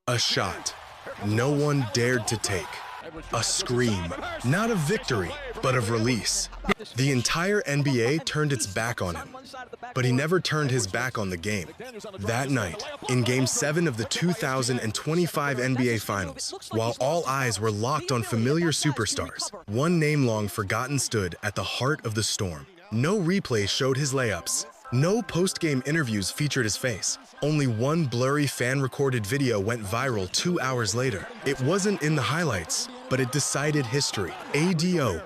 A shot no one dared to take. A scream, not of victory, but of release. The entire NBA turned its back on him, but he never turned his back on the game. That night, in Game 7 of the 2025 NBA Finals, while all eyes were locked on familiar superstars, one name long forgotten stood at the heart of the storm. No replay showed his layups. No post-game interviews featured his face. Only one blurry fan-recorded video went viral 2 hours later. It wasn't in the highlights, but it decided history. ADO.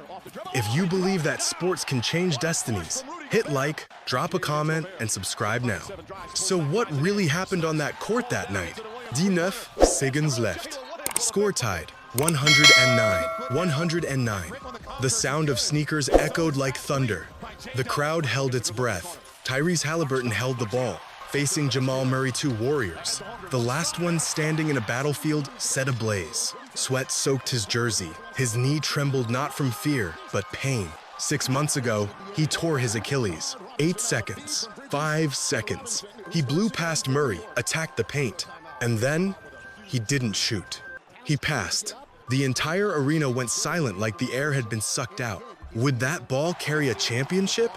If you believe that sports can change destinies, hit like, drop a comment, and subscribe now. So what really happened on that court that night? 19 seconds left. Score tied, 109. The sound of sneakers echoed like thunder. The crowd held its breath. Tyrese Haliburton held the ball, facing Jamal Murray, two warriors. The last one standing in a battlefield set ablaze. Sweat soaked his jersey. His knee trembled not from fear, but pain. 6 months ago, he tore his Achilles. 8 seconds, 5 seconds. He blew past Murray, attacked the paint, and then he didn't shoot. He passed. The entire arena went silent like the air had been sucked out. Would that ball carry a championship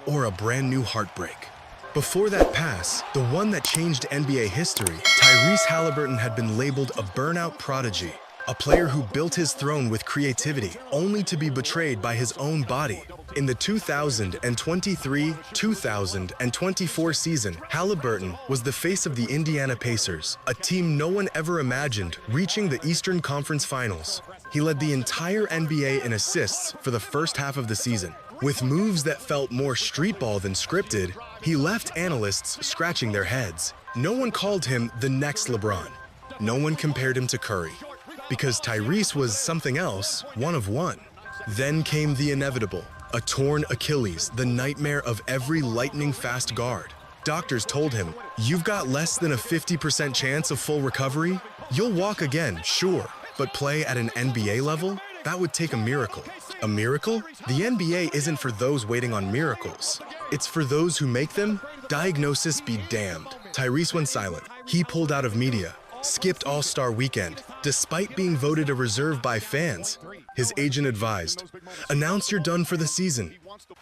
or a brand new heartbreak? Before that pass, the one that changed NBA history, Tyrese Haliburton had been labeled a burnout prodigy, a player who built his throne with creativity only to be betrayed by his own body. In the 2023-2024 season, Haliburton was the face of the Indiana Pacers, a team no one ever imagined reaching the Eastern Conference Finals. He led the entire NBA in assists for the first half of the season. With moves that felt more street ball than scripted, he left analysts scratching their heads. No one called him the next LeBron. No one compared him to Curry, because Tyrese was something else, one of one. Then came the inevitable, a torn Achilles, the nightmare of every lightning-fast guard. Doctors told him, "You've got less than a 50% chance of full recovery. You'll walk again, sure, but play at an NBA level? That would take a miracle." A miracle? The NBA isn't for those waiting on miracles. It's for those who make them. Diagnosis be damned. Tyrese went silent. He pulled out of media, skipped All-Star Weekend, despite being voted a reserve by fans. His agent advised, "Announce you're done for the season.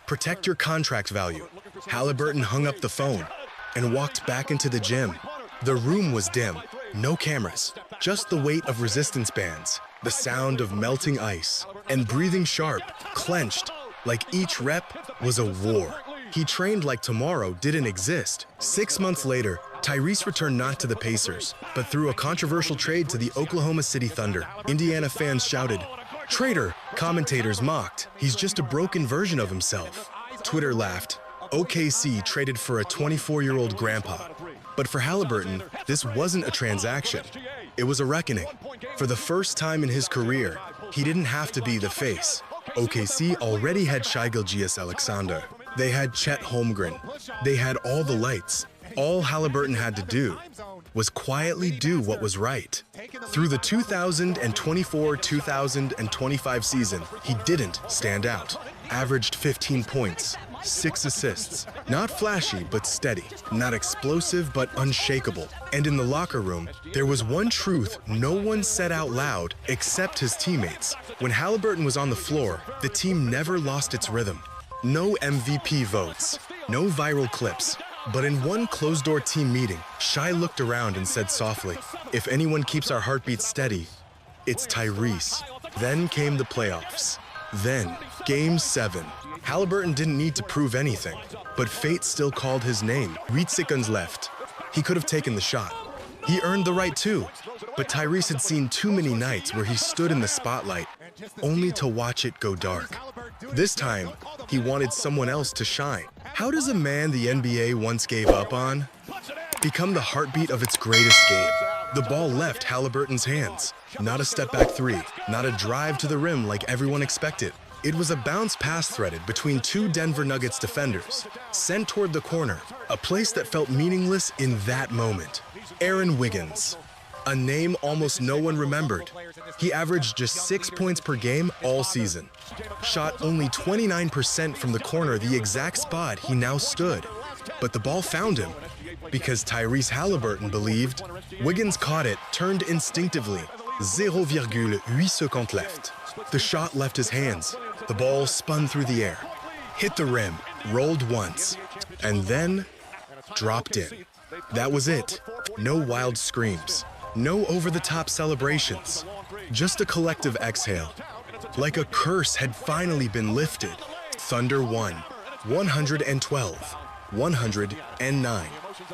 Protect your contract value." Haliburton hung up the phone and walked back into the gym. The room was dim, no cameras, just the weight of resistance bands, the sound of melting ice, and breathing sharp, clenched, like each rep was a war. He trained like tomorrow didn't exist. 6 months later, Tyrese returned not to the Pacers, but through a controversial trade to the Oklahoma City Thunder. Indiana fans shouted, "Traitor!" Commentators mocked, "He's just a broken version of himself." Twitter laughed, "OKC traded for a 24-year-old grandpa." But for Haliburton, this wasn't a transaction. It was a reckoning. For the first time in his career, he didn't have to be the face. OKC already had Shai Gilgeous-Alexander. They had Chet Holmgren. They had all the lights. All Haliburton had to do was quietly do what was right. Through the 2024-2025 season, he didn't stand out. Averaged 15 points, 6 assists. Not flashy, but steady. Not explosive, but unshakable. And in the locker room, there was one truth no one said out loud except his teammates. When Haliburton was on the floor, the team never lost its rhythm. No MVP votes, no viral clips. But in one closed-door team meeting, Shai looked around and said softly, "If anyone keeps our heartbeat steady, it's Tyrese." Then came the playoffs. Then, Game 7. Haliburton didn't need to prove anything, but fate still called his name. 8 seconds left. He could have taken the shot. He earned the right to, but Tyrese had seen too many nights where he stood in the spotlight, only to watch it go dark. This time, he wanted someone else to shine. How does a man the NBA once gave up on become the heartbeat of its greatest game? The ball left Haliburton's hands. Not a step-back three, not a drive to the rim like everyone expected. It was a bounce pass threaded between two Denver Nuggets defenders, sent toward the corner, a place that felt meaningless in that moment. Aaron Wiggins, a name almost no one remembered. He averaged just 6 points per game all season. Shot only 29% from the corner, the exact spot he now stood. But the ball found him. Because Tyrese Haliburton believed Wiggins caught it, turned instinctively. 0,8 seconds left. The shot left his hands. The ball spun through the air, hit the rim, rolled once, and then dropped in. That was it. No wild screams. No over-the-top celebrations. Just a collective exhale. Like a curse had finally been lifted. Thunder won. 112-109.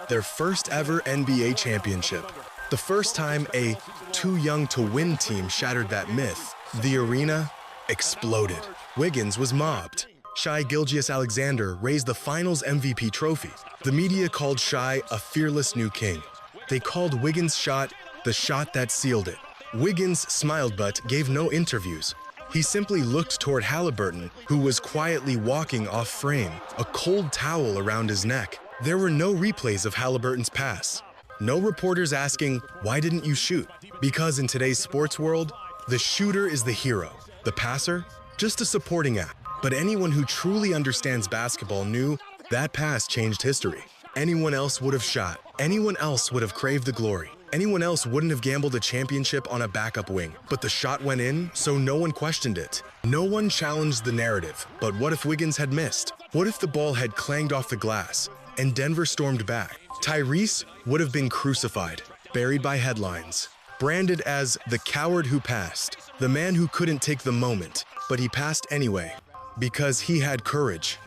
Their first ever NBA championship. The first time a too-young-to-win team shattered that myth, the arena exploded. Wiggins was mobbed. Shai Gilgeous-Alexander raised the Finals MVP trophy. The media called Shai a fearless new king. They called Wiggins' shot the shot that sealed it. Wiggins smiled but gave no interviews. He simply looked toward Haliburton, who was quietly walking off frame, a cold towel around his neck. There were no replays of Haliburton's pass. No reporters asking, why didn't you shoot? Because in today's sports world, the shooter is the hero. The passer, just a supporting act. But anyone who truly understands basketball knew that pass changed history. Anyone else would have shot. Anyone else would have craved the glory. Anyone else wouldn't have gambled a championship on a backup wing. But the shot went in, so no one questioned it. No one challenged the narrative. But what if Wiggins had missed? What if the ball had clanged off the glass and Denver stormed back? Tyrese would have been crucified, buried by headlines, branded as the coward who passed, the man who couldn't take the moment, but he passed anyway, because he had courage.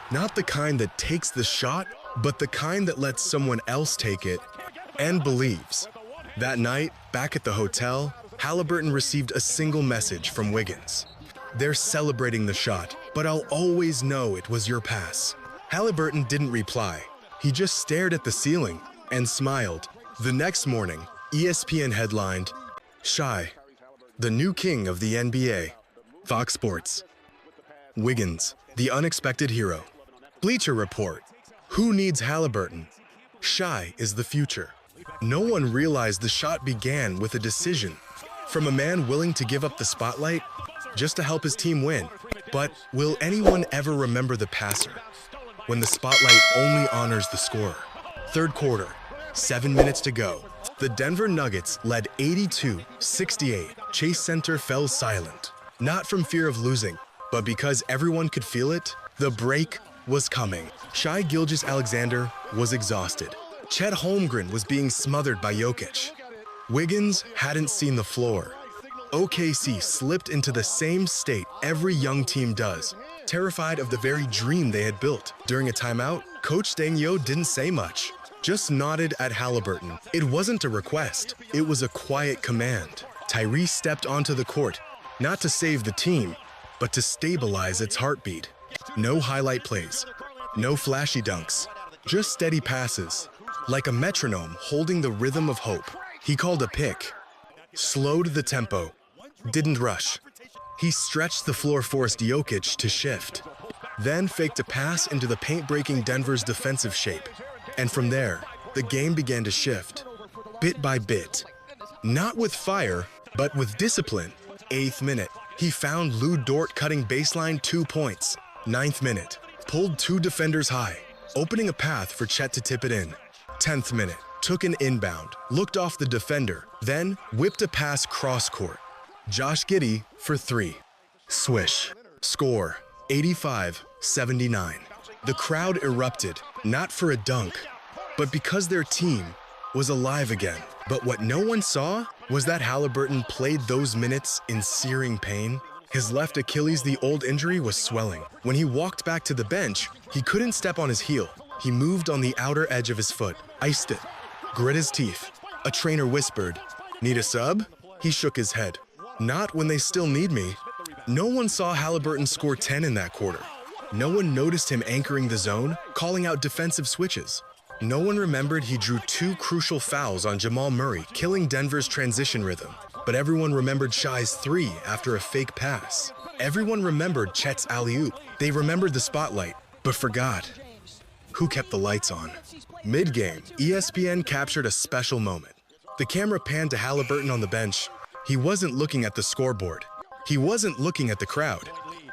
Not the kind that takes the shot, but the kind that lets someone else take it and believes. That night, back at the hotel, Haliburton received a single message from Wiggins. They're celebrating the shot, but I'll always know it was your pass. Haliburton didn't reply. He just stared at the ceiling and smiled. The next morning, ESPN headlined, Shai, the new king of the NBA. Fox Sports. Wiggins, the unexpected hero. Bleacher Report. Who needs Haliburton? Shai is the future. No one realized the shot began with a decision from a man willing to give up the spotlight just to help his team win. But will anyone ever remember the passer when the spotlight only honors the scorer? Third quarter, 7 minutes to go. The Denver Nuggets led 82-68. Chase Center fell silent, not from fear of losing, but because everyone could feel it. The break was coming. Shai Gilgeous-Alexander was exhausted. Chet Holmgren was being smothered by Jokic. Wiggins hadn't seen the floor. OKC slipped into the same state every young team does, terrified of the very dream they had built. During a timeout, Coach Dangyo didn't say much, just nodded at Haliburton. It wasn't a request, it was a quiet command. Tyrese stepped onto the court, not to save the team, but to stabilize its heartbeat. No highlight plays, no flashy dunks, just steady passes, like a metronome holding the rhythm of hope. He called a pick, slowed the tempo, didn't rush. He stretched the floor, forced Jokic to shift, then faked a pass into the paint-breaking Denver's defensive shape. And from there, the game began to shift, bit by bit. Not with fire, but with discipline. 8th minute, he found Lou Dort cutting baseline 2 points. 9th minute, pulled 2 defenders high, opening a path for Chet to tip it in. 10th minute, took an inbound, looked off the defender, then whipped a pass cross-court. Josh Giddey for 3. Swish. Score, 85-79. The crowd erupted, not for a dunk, but because their team was alive again. But what no one saw was that Haliburton played those minutes in searing pain. His left Achilles, the old injury, was swelling. When he walked back to the bench, he couldn't step on his heel. He moved on the outer edge of his foot, iced it, grit his teeth. A trainer whispered, "Need a sub?" He shook his head. "Not when they still need me." No one saw Haliburton score 10 in that quarter. No one noticed him anchoring the zone, calling out defensive switches. No one remembered he drew 2 crucial fouls on Jamal Murray, killing Denver's transition rhythm. But everyone remembered Shai's 3 after a fake pass. Everyone remembered Chet's alley-oop. They remembered the spotlight, but forgot who kept the lights on. Mid-game, ESPN captured a special moment. The camera panned to Haliburton on the bench. He wasn't looking at the scoreboard. He wasn't looking at the crowd.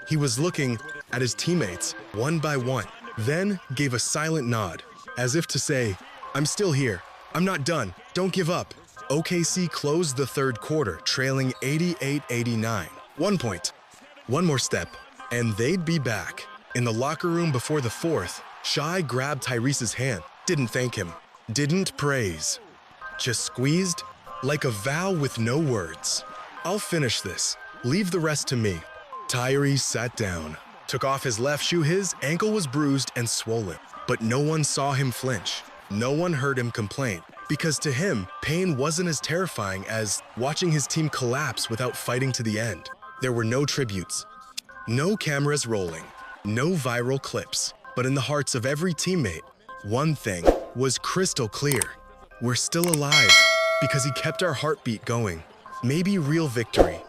He was looking at his teammates, one by one, then gave a silent nod, as if to say, I'm still here. I'm not done. Don't give up. OKC closed the third quarter, trailing 88-89. 1 point. One more step, and they'd be back. In the locker room before the fourth, Shai grabbed Tyrese's hand, didn't thank him, didn't praise. Just squeezed, like a vow with no words. I'll finish this. Leave the rest to me. Tyrese sat down, took off his left shoe. His ankle was bruised and swollen, but no one saw him flinch. No one heard him complain, because to him, pain wasn't as terrifying as watching his team collapse without fighting to the end. There were no tributes, no cameras rolling, no viral clips, but in the hearts of every teammate, one thing was crystal clear. We're still alive because he kept our heartbeat going. Maybe real victory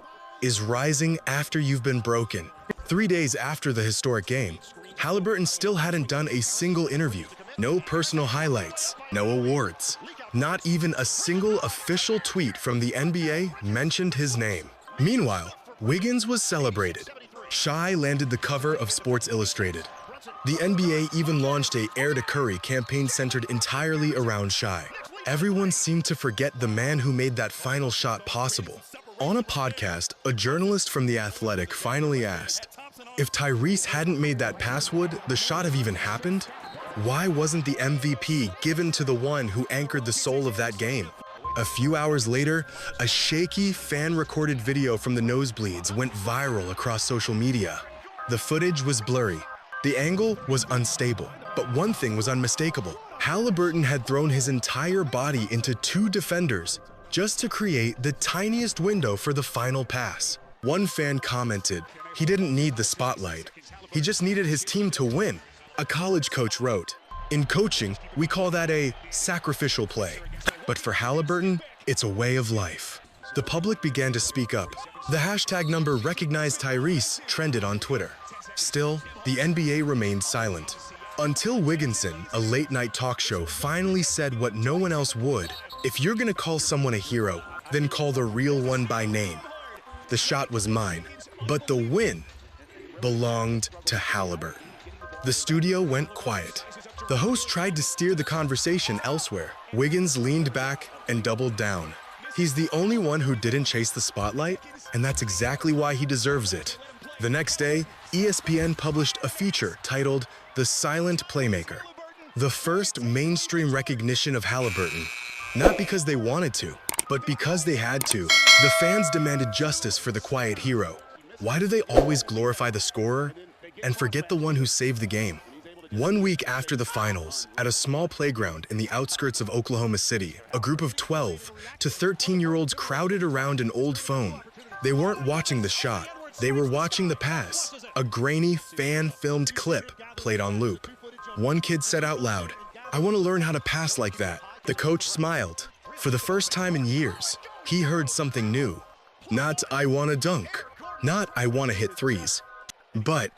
is rising after you've been broken. 3 days after the historic game, Haliburton still hadn't done a single interview. No personal highlights, no awards. Not even a single official tweet from the NBA mentioned his name. Meanwhile, Wiggins was celebrated. Shai landed the cover of Sports Illustrated. The NBA even launched a Air to Curry campaign centered entirely around Shai. Everyone seemed to forget the man who made that final shot possible. On a podcast, a journalist from The Athletic finally asked, if Tyrese hadn't made that pass, would the shot have even happened? Why wasn't the MVP given to the one who anchored the soul of that game? A few hours later, a shaky fan-recorded video from the nosebleeds went viral across social media. The footage was blurry. The angle was unstable, but one thing was unmistakable. Haliburton had thrown his entire body into 2 defenders just to create the tiniest window for the final pass. One fan commented, he didn't need the spotlight. He just needed his team to win. A college coach wrote, in coaching, we call that a sacrificial play. But for Haliburton, it's a way of life. The public began to speak up. The hashtag number recognized Tyrese trended on Twitter. Still, the NBA remained silent. Until Wigginson, a late-night talk show, finally said what no one else would. If you're gonna call someone a hero, then call the real one by name. The shot was mine, but the win belonged to Haliburton. The studio went quiet. The host tried to steer the conversation elsewhere. Wiggins leaned back and doubled down. He's the only one who didn't chase the spotlight, and that's exactly why he deserves it. The next day, ESPN published a feature titled The Silent Playmaker, the first mainstream recognition of Haliburton. Not because they wanted to, but because they had to. The fans demanded justice for the quiet hero. Why do they always glorify the scorer and forget the one who saved the game? 1 week after the finals, at a small playground in the outskirts of Oklahoma City, a group of 12 to 13-year-olds crowded around an old phone. They weren't watching the shot. They were watching the pass, a grainy, fan-filmed clip played on loop. One kid said out loud, "I want to learn how to pass like that." The coach smiled. For the first time in years, he heard something new. Not "I want to dunk," not "I want to hit threes," but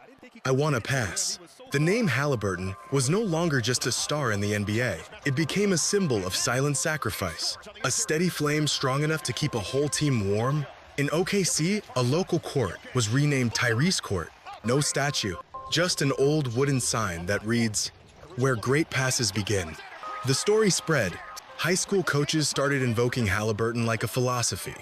"I want to pass." The name Haliburton was no longer just a star in the NBA. It became a symbol of silent sacrifice, a steady flame strong enough to keep a whole team warm. In OKC, a local court was renamed Tyrese Court. No statue, just an old wooden sign that reads, "Where great passes begin." The story spread. High school coaches started invoking Haliburton like a philosophy.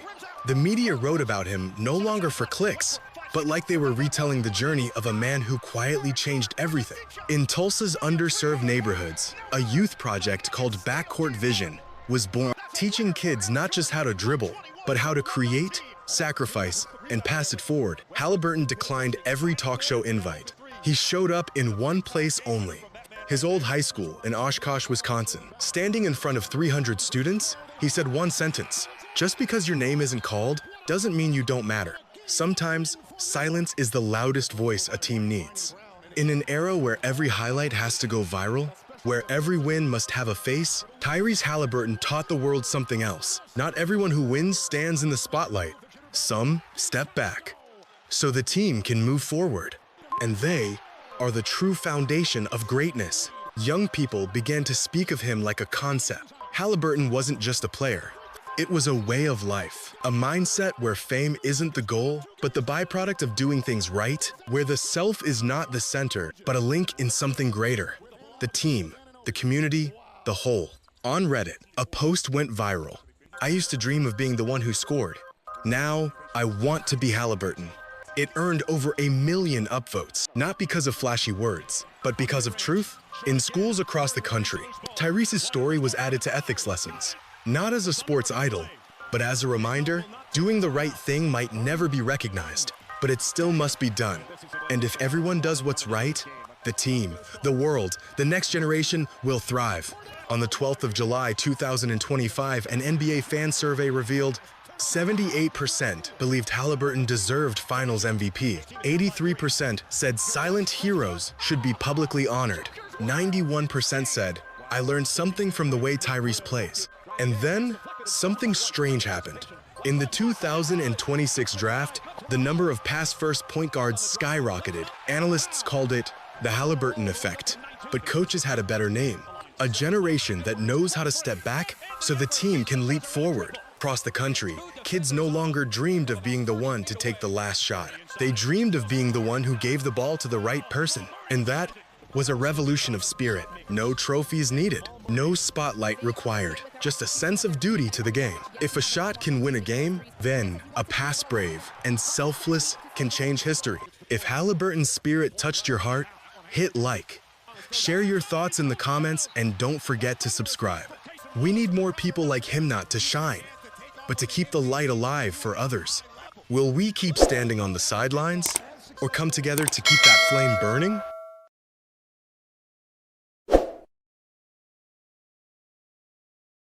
The media wrote about him no longer for clicks, but like they were retelling the journey of a man who quietly changed everything. In Tulsa's underserved neighborhoods, a youth project called Backcourt Vision was born, teaching kids not just how to dribble, but how to create, sacrifice, and pass it forward. Haliburton declined every talk show invite. He showed up in one place only, his old high school in Oshkosh, Wisconsin. Standing in front of 300 students, he said one sentence: "Just because your name isn't called doesn't mean you don't matter." Sometimes, silence is the loudest voice a team needs. In an era where every highlight has to go viral, where every win must have a face, Tyrese Haliburton taught the world something else. Not everyone who wins stands in the spotlight. Some step back, so the team can move forward. And they are the true foundation of greatness. Young people began to speak of him like a concept. Haliburton wasn't just a player. It was a way of life, a mindset where fame isn't the goal, but the byproduct of doing things right, where the self is not the center, but a link in something greater. The team, the community, the whole. On Reddit, a post went viral. I used to dream of being the one who scored. Now, I want to be Haliburton. It earned over 1 million upvotes, not because of flashy words, but because of truth. In schools across the country, Tyrese's story was added to ethics lessons, not as a sports idol, but as a reminder, doing the right thing might never be recognized, but it still must be done. And if everyone does what's right, the team, the world, the next generation will thrive. On the 12th of July 2025, an NBA fan survey revealed 78% believed Haliburton deserved Finals MVP. 83% said silent heroes should be publicly honored. 91% said, I learned something from the way Tyrese plays. And then, something strange happened. In the 2026 draft, the number of pass-first point guards skyrocketed. Analysts called it the Haliburton effect, but coaches had a better name. A generation that knows how to step back so the team can leap forward. Across the country, kids no longer dreamed of being the one to take the last shot. They dreamed of being the one who gave the ball to the right person. And that was a revolution of spirit. No trophies needed, no spotlight required, just a sense of duty to the game. If a shot can win a game, then a pass brave and selfless can change history. If Haliburton's spirit touched your heart, hit like. Share your thoughts in the comments and don't forget to subscribe. We need more people like him not to shine, but to keep the light alive for others. Will we keep standing on the sidelines or come together to keep that flame burning?